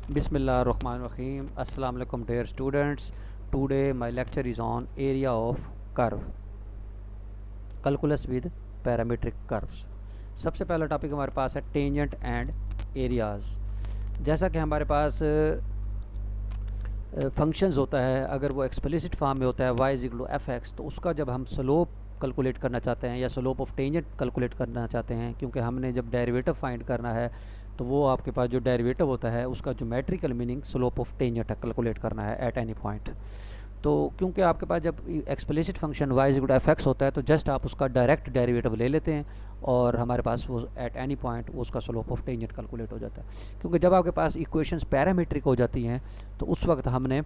Bismillahirrahmanirrahim. Assalamu alaikum dear students. Today my lecture is on area of curve. Calculus with parametric curves. सबसे पहला topic हमारे पास है tangent and areas. जैसा कि हमारे पास फंक्शंस होता है, अगर वो एक्सप्लिसिट फॉर्म में होता है y equal to f x, तो उसका जब हम स्लोप कैलकुलेट करना चाहते हैं या स्लोप ऑफ टेंजेंट कैलकुलेट करना चाहते हैं, क्योंकि हमने जब डेरिवेटिव फाइंड करना है तो वो आपके पास जो डेरिवेटिव होता है उसका geometrical meaning slope of tangent calculate करना है एट एनी पॉइंट। तो क्योंकि आपके पास जब explicit function y equal to f x होता है तो जस्ट आप उसका डायरेक्ट डेरिवेटिव ले लेते हैं और हमारे पास वो एट एनी पॉइंट उसका स्लोप ऑफ टेंजेंट कैलकुलेट हो जाता है। क्योंकि जब आपके पास इक्वेशंस पैरामीट्रिक हो जाती हैं तो उस वक्त हमने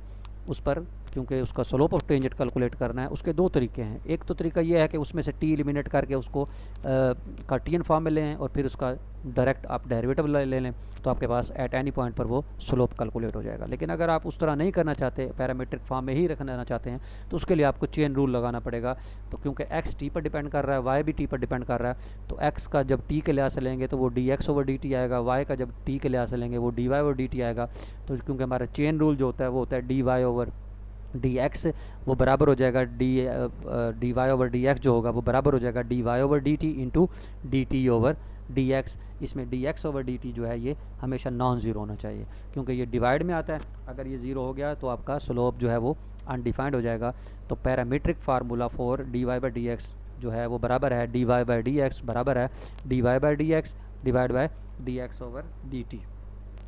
उस पर, क्योंकि उसका स्लोप ऑफ टेंजेंट कैलकुलेट करना है, उसके दो तरीके हैं। एक तो तरीका ये है कि उसमें से टी एलिमिनेट करके उसको कार्टियन फॉर्म में लें और फिर उसका डायरेक्ट आप डेरिवेटिव ले लें, तो आपके पास एट एनी पॉइंट पर वो स्लोप कैलकुलेट हो जाएगा। लेकिन अगर आप उस तरह नहीं करना चाहते, पैरामीट्रिक फॉर्म में ही रखना चाहते हैं, तो उसके लिए आपको चेन रूल लगाना पड़ेगा। तो क्योंकि एक्स टी पर डिपेंड कर रहा है, वाई भी टी पर डिपेंड कर रहा है, तो एक्स का जब टी के लिहाज से लेंगे तो वो d x over D t आएगा, वाई का जब टी के लिहाज से लेंगे वो d Y over D t आएगा। तो क्योंकि हमारा चेन रूल जो होता है वो होता है D Y over D X, वो बराबर हो जाएगा D Y over D x जो होगा वो बराबर हो जाएगा D Y over D T into D T over D X. इसमें D x over D T जो है ये हमेशा नॉन ज़ीरो होना चाहिए, क्योंकि ये डिवाइड में आता है। अगर ये ज़ीरो हो गया तो आपका स्लोप जो है वो अनडिफाइंड हो जाएगा। तो parametric formula for d y by d x जो है वो बराबर है D y by d x बराबर है D y by d x divide by d x over D t.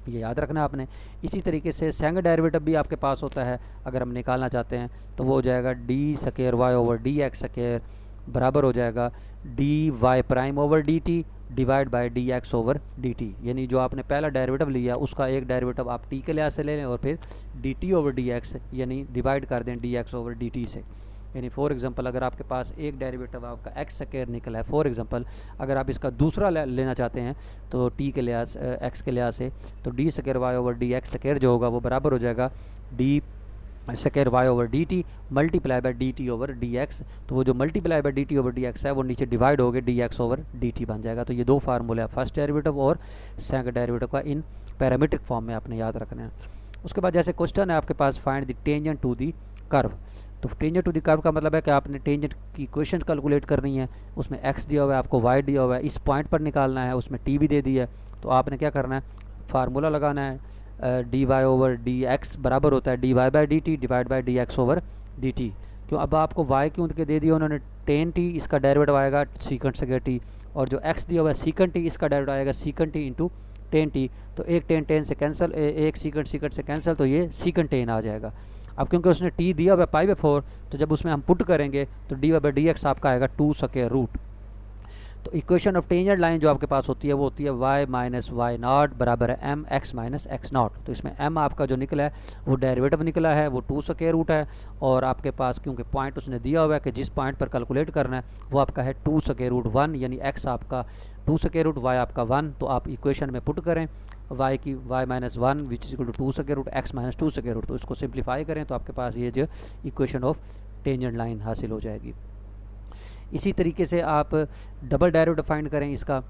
ये याद रखना है आपने। इसी तरीके से सेकंड डेरिवेटिव भी आपके पास होता है, अगर हम निकालना चाहते हैं तो वो हो जाएगा d square y over D x square बराबर हो जाएगा D y prime over D t divide by d x over D t. यानी जो आपने पहला डेरिवेटिव लिया उसका एक डेरिवेटिव आप टी के लिहाज से ले लें और फिर D T over D x यानी डिवाइड कर दें D x over D T से। यानी फॉर एग्जांपल अगर आपके पास एक डेरिवेटिव आपका एक्स स्क्वायर निकला है, फॉर एग्जांपल अगर आप इसका दूसरा लेना चाहते हैं तो टी के लिहाज एक्स के लिहाज से, तो d square y over D x square जो होगा वो बराबर हो जाएगा d square y over D t multiply by d T over D x. तो वो जो multiply by d T over D x है वो नीचे डिवाइड हो गया d x over D t बन जाएगा। तो ये दो फार्मूले हैं, फर्स्ट डेरिवेटिव और सेकंड डेरिवेटिव का, इन पैरामीट्रिक फॉर्म में आपने याद रखना है। उसके बाद जैसे क्वेश्चन है आपके पास find the tangent to the curve. तो टेंजेंट टू द कर्व का मतलब है कि आपने टेंजेंट की इक्वेशन कैलकुलेट करनी है, उसमें एक्स दिया हुआ है, आपको वाई दिया हुआ है, इस पॉइंट पर निकालना है, उसमें टी भी दे दी है। तो आपने क्या करना है, फार्मूला लगाना है D Y over D x बराबर होता है D y by d t divide by d x over D t. क्यों, अब आपको वाई क्यों के दे दिया उन्होंने, टेन टी इसका डेरिवेटिव आएगा सीकेंट स्क्वायर टी, और जो एक्स दिया हुआ है सीकेंट टी इसका डेरिवेटिव आएगा secant t into tan t. तो एक टेन टेन से कैंसिल, एक सीकेंट से कैंसिल, तो ये सीकेंट टेन आ जाएगा। अब क्योंकि उसने टी दिया हुआ पाई बाई 4, तो जब उसमें हम पुट करेंगे तो d y by d x आपका आएगा 2 स्क्वायर रूट। तो इक्वेशन ऑफ टेंजेंट लाइन जो आपके पास होती है वो होती है y माइनस वाई नॉट बराबर है m x minus x naught. तो इसमें m आपका जो निकला है वो डेरिवेटिव निकला है, वो 2 स्क्वायर रूट है, और आपके पास क्योंकि पॉइंट उसने दिया हुआ है कि जिस पॉइंट पर कैलकुलेट करना है वो आपका है 2 स्क्वायर रूट 1, यानी x आपका 2 स्क्वायर रूट y आपका 1। तो आप इक्वेशन में पुट करें y की y minus one which is equal to 2 square root x minus 2 square root. तो इसको सिंप्लीफाई करें तो आपके पास ये जो इक्वेशन ऑफ टेंजेंट लाइन हासिल हो जाएगी। इसी तरीके से आप डबल डेरिवेटिव फाइंड करें इसका,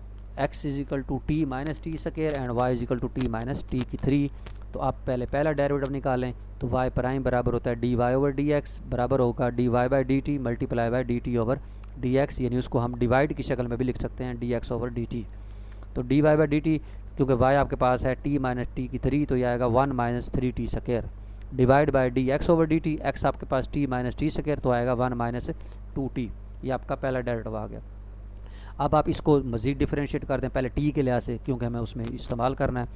x is equal to t minus t square and y is equal to t minus t की 3। तो आप पहले पहला डेरिवेटिव निकालें, तो y प्राइम बराबर होता है D Y over D x बराबर होगा d y by d t multiply by d T over D x, यानी उसको हम डिवाइड की शक्ल में भी लिख सकते हैं d x over D t. तो d y by d t, क्योंकि y आपके पास है टी माइनस टी की 3, तो ये आएगा 1 minus 3 t square divide by d x over D T, x आपके पास टी माइनस टी स्क्वायर, तो आएगा 1 माइनस 2 टी। ये आपका पहला डेरिवेटिव आ गया। अब आप इसको मज़ीद डिफरेंशिएट कर दें पहले टी के लिहाज से, क्योंकि हमें उसमें इस्तेमाल करना है।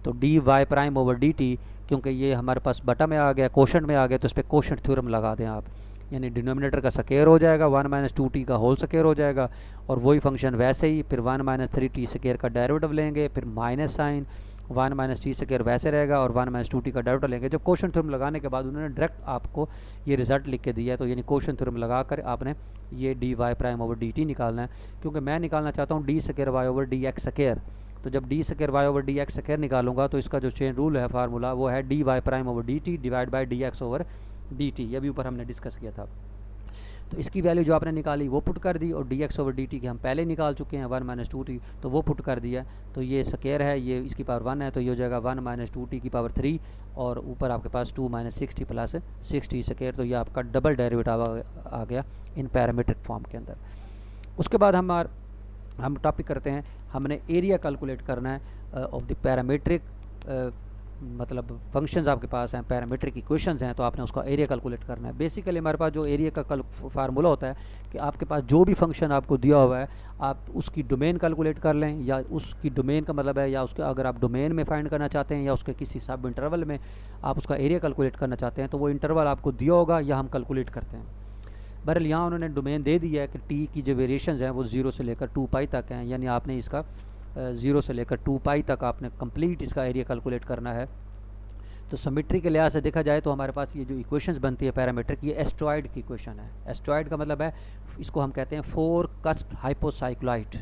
तो d y prime over D t, क्योंकि ये हमारे पास बटा में आ गया, कोशेंट में आ गया, तो इस पर कोशेंट थ्योरम लगा दें आप, यानी डिनोमिनेटर का स्क्वायर हो जाएगा 1 माइनस 2 टी का होल स्क्वायर हो जाएगा, और वही फंक्शन वैसे ही फिर 1 माइनस 3 टी स्क्वायर का डेरिवेटिव लेंगे, फिर minus sine 1 minus t square वैसे रहेगा और 1 माइनस 2 टी का डेरिवेटिव लेंगे। जब क्वेश्चन थ्योरम लगाने के बाद उन्होंने डायरेक्ट आपको ये रिजल्ट लिख के दिया है, तो यानी क्वेश्चन थ्योरम लगा कर आपने ये d y prime over D t निकालना है। क्योंकि मैं निकालना चाहता हूँ d square y over D x square, तो जब d square y over D x square निकालूंगा तो इसका जो चेन रूल है फार्मूला वो है D y prime over D t divide by d x over D t. ये भी ऊपर हमने डिस्कस किया था। तो इसकी वैल्यू जो आपने निकाली वो पुट कर दी, और D x over D T की हम पहले निकाल चुके हैं 1 माइनस 2t, तो वो पुट कर दिया। तो ये स्क्वायर है, ये इसकी पावर 1 है, तो ये हो जाएगा 1 माइनस 2t की पावर 3, और ऊपर आपके पास 2 minus 6t plus 6t square. तो ये आपका डबल डेरिवेटिव आ गया इन पैरामीट्रिक फॉर्म के अंदर। उसके बाद हम टॉपिक करते हैं, हमने एरिया कैलकुलेट करना है ऑफ द पैरामीट्रिक, मतलब फंक्शंस आपके पास हैं, पैरामीट्रिक इक्वेशंस हैं, तो आपने उसका एरिया कैलकुलेट करना है। बेसिकली हमारे पास जो एरिया का फार्मूला होता है कि आपके पास जो भी फंक्शन आपको दिया हुआ है आप उसकी डोमेन कैलकुलेट कर लें, या उसकी डोमेन का मतलब है, या उसके अगर आप डोमेन में फाइंड करना चाहते हैं या उसके किसी सब इंटरवल में आप उसका एरिया कैलकुलेट करना चाहते हैं, तो वो इंटरवल आपको दिया होगा या हम कैलकुलेट करते हैं। बहरहाल यहाँ उन्होंने डोमेन दे दिया है कि टी की जो वेरिएशंस हैं वो 0 से लेकर 2π तक हैं, यानी आपने इसका 0 से लेकर 2π तक आपने कंप्लीट इसका एरिया कैलकुलेट करना है। तो सिमेट्री के लिहाज से देखा जाए तो हमारे पास ये जो इक्वेशंस बनती है पैरामीट्रिक, ये एस्ट्रॉयड की इक्वेशन है। एस्ट्रॉयड का मतलब है, इसको हम कहते हैं 4 कस्प हाइपोसाइक्लॉइड,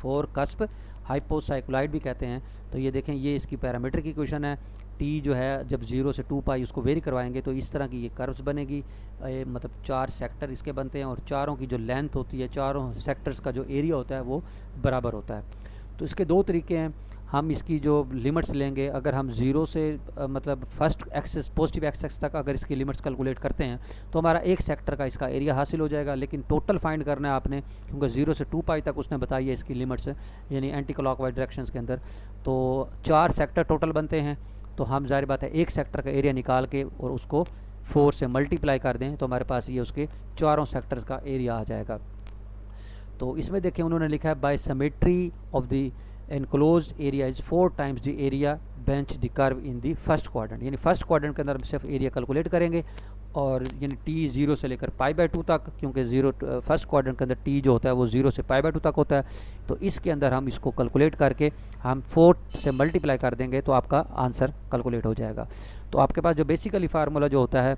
4 कस्प हाइपोसाइक्लॉइड भी कहते हैं। तो ये देखें, ये इसकी पैरामीट्रिक इक्वेशन है। टी जो है जब 0 से 2π उसको वेरी करवाएंगे तो इस तरह की ये कर्व्स बनेगी, मतलब 4 सेक्टर इसके बनते हैं, और चारों की जो लेंथ होती है, चारों सेक्टर्स का जो एरिया होता है वो बराबर होता है। तो इसके दो तरीके हैं, हम इसकी जो लिमिट्स लेंगे, अगर हम 0 से मतलब फर्स्ट एक्सेस पॉजिटिव एक्सेस तक अगर इसकी लिमिट्स कैलकुलेट करते हैं तो हमारा एक सेक्टर का इसका एरिया हासिल हो जाएगा। लेकिन टोटल फाइंड करना है आपने, क्योंकि 0 से 2π तक उसने बताई है इसकी लिमिट्स, यानी एंटी क्लॉकवाइज डायरेक्शंस के अंदर। तो 4 सेक्टर टोटल बनते हैं, तो हम ज़ाहिर बात है एक सेक्टर का एरिया निकाल के और उसको 4 से मल्टीप्लाई कर दें तो हमारे पास ये उसके चारों सेक्टर्स का एरिया आ जाएगा। तो इसमें देखें उन्होंने लिखा है by symmetry of the enclosed area is 4 times the area bench the curve in the first quadrant, यानी फर्स्ट क्वाड्रेंट के अंदर हम सिर्फ एरिया कैलकुलेट करेंगे, और यानी टी 0 से लेकर π/2 तक, क्योंकि 0 फर्स्ट क्वाड्रेंट के अंदर टी जो होता है वो 0 से π/2 तक होता है। तो इसके अंदर हम इसको कैलकुलेट करके हम 4 से मल्टीप्लाई कर देंगे तो आपका आंसर कैलकुलेट हो जाएगा। तो आपके पास जो बेसिकली फार्मूला जो होता है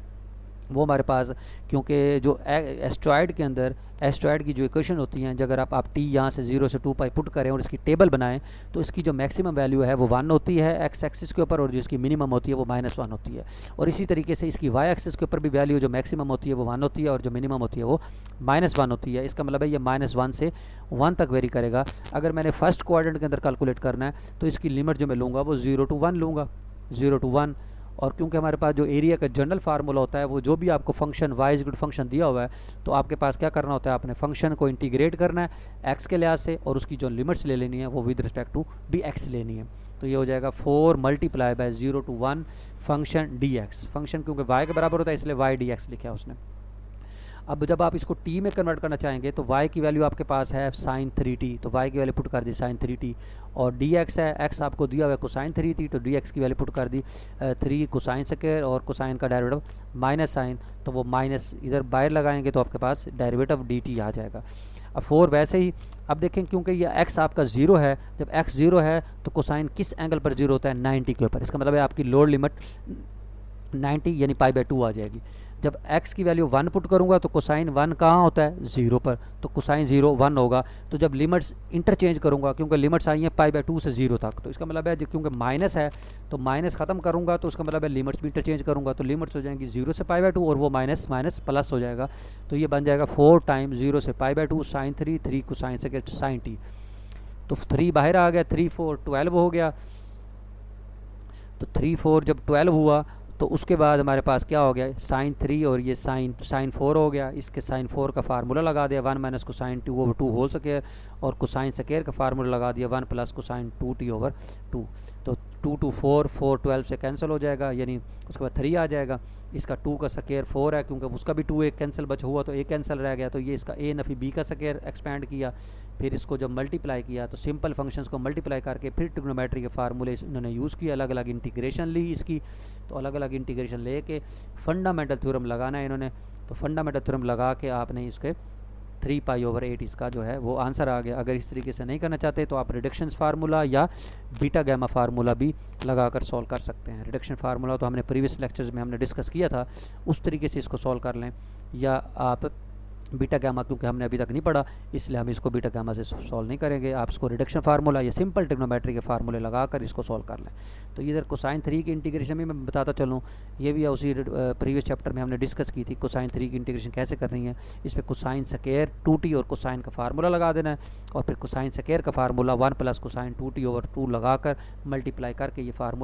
वो हमारे पास, क्योंकि जो एस्ट्रॉयड के अंदर एस्ट्रॉयड की जो इक्वेशन होती हैं, अगर आप टी यहाँ से 0 से 2π पुट करें और इसकी टेबल बनाएं तो इसकी जो मैक्सिमम वैल्यू है वो 1 होती है एक्स एक्सिस के ऊपर, और जो इसकी मिनिमम होती है वो -1 होती है। और इसी तरीके से इसकी वाई एक्सिस के ऊपर भी वैल्यू जो मैक्सिमम होती है वो 1 होती है और जो मिनिमम होती है वो -1 होती है। इसका मतलब है ये -1 से 1 तक वेरी करेगा। अगर मैंने फर्स्ट क्वाड्रेंट के अंदर कैलकुलेट करना है तो इसकी लिमिट जो मैं लूँगा वो 0 to 1 लूँगा, 0 to 1। और क्योंकि हमारे पास जो एरिया का जनरल फार्मूला होता है वो जो भी आपको फंक्शन y इज फंक्शन दिया हुआ है, तो आपके पास क्या करना होता है, आपने फंक्शन को इंटीग्रेट करना है x के लिहाज से, और उसकी जो लिमिट्स ले लेनी है वो विद रिस्पेक्ट टू भी x लेनी है। तो ये हो जाएगा 4 multiply by 0 to 1 function dx, function क्योंकि y के बराबर होता है इसलिए y dx लिखा है उसने। अब जब आप इसको t में कन्वर्ट करना चाहेंगे तो y की वैल्यू आपके पास है sin 3t, तो y की वैल्यू पुट कर दी sin 3t, और dx है, x आपको दिया हुआ है कोसाइन 3t, तो dx की वैल्यू पुट कर दी 3 कोसाइन स्क्वायर, और कोसाइन का डेरिवेटिव माइनस साइन, तो वो माइनस इधर बाहर लगाएंगे तो आपके पास डेरिवेटिव dt आ जाएगा। अब 4 वैसे ही, अब देखें क्योंकि ये x आपका 0 है, जब x 0 है तो कोसाइन किस एंगल पर 0 होता है, 90 के ऊपर। इसका मतलब है आपकी लोअर लिमिट 90 यानी π/2 आ जाएगी। जब x की वैल्यू 1 पुट करूंगा तो कोसाइन 1 कहाँ होता है, 0 पर, तो कोसाइन 0 1 होगा। तो जब लिमिट्स इंटरचेंज करूंगा, क्योंकि लिमिट्स आई हैं π/2 से 0 तक, तो इसका मतलब है क्योंकि माइनस है तो माइनस ख़त्म करूंगा तो उसका मतलब है लिमिट्स भी इंटरचेंज करूंगा, तो लिमिट्स हो जाएंगी 0 से π/2 और वो माइनस माइनस प्लस हो जाएगा। तो ये बन जाएगा 4 टाइम 0 से π/2 साइन 3 कोसाइन से साइन टी, तो 3 बाहर आ गया, 3 4 12 हो गया। तो 3 4 जब 12 हुआ तो उसके बाद हमारे पास क्या हो गया, साइन 3 और ये साइन 4 हो गया। इसके साइन 4 का फार्मूला लगा दिया 1 माइनस कोसाइन 2/2 होल स्क्वायर, और कोसाइन स्क्वायर का फार्मूला लगा दिया 1 प्लस कोसाइन 2t/2। तो 2 2 4 4 12 से कैंसिल हो जाएगा, यानी उसके बाद 3 आ जाएगा। इसका 2 का स्क्वायर 4 है, क्योंकि उसका भी 2 एक कैंसिल बच हुआ तो एक कैंसिल रह गया, तो ये इसका a नफी b का स्क्वायर एक्सपेंड किया। फिर इसको जब मल्टीप्लाई किया तो सिंपल फंक्शंस को मल्टीप्लाई करके फिर ट्रिग्नोमेट्री के फार्मूले इन्होंने यूज़ किया, अलग अलग इंटीग्रेशन ली इसकी। तो अलग अलग इंटीग्रेशन लेके फंडामेंटल थ्योरम लगाना है इन्होंने, तो फंडामेंटल थ्योरम लगा के आपने इसके 3π/8 इसका जो है वो आंसर आ गया। अगर इस तरीके से नहीं करना चाहते तो आप रिडक्शन फार्मूला या बीटा गैमा फार्मूला भी लगा कर सॉल्व कर सकते हैं। रिडक्शन फार्मूला तो हमने प्रीवियस लेक्चर्स में हमने डिस्कस किया था, उस तरीके से इसको सॉल्व कर लें, या आप बीटा गामा क्योंकि हमने अभी तक नहीं पढ़ा, इसलिए हम इसको बीटा गामा से सॉल्व नहीं करेंगे। आप इसको रिडक्शन फार्मूला या सिंपल ट्रिग्नोमेट्री के फार्मूले लगाकर इसको सॉल्व कर लें। तो इधर कोसाइन 3 की इंटीग्रेशन भी मैं बताता चलूँ, ये भी उसी प्रीवियस चैप्टर में हमने डिस्कस की थी। कोसाइन 3 की इंटीग्रेशन कैसे करनी है, इस पर कोसाइन स्क्वायर 2t और कोसाइन का फार्मूला लगा देना है, और फिर कोसाइन स्क्वायर का फार्मूला 1 + कोसाइन 2t/2 लगाकर मल्टीप्लाई करके ये फार्मूला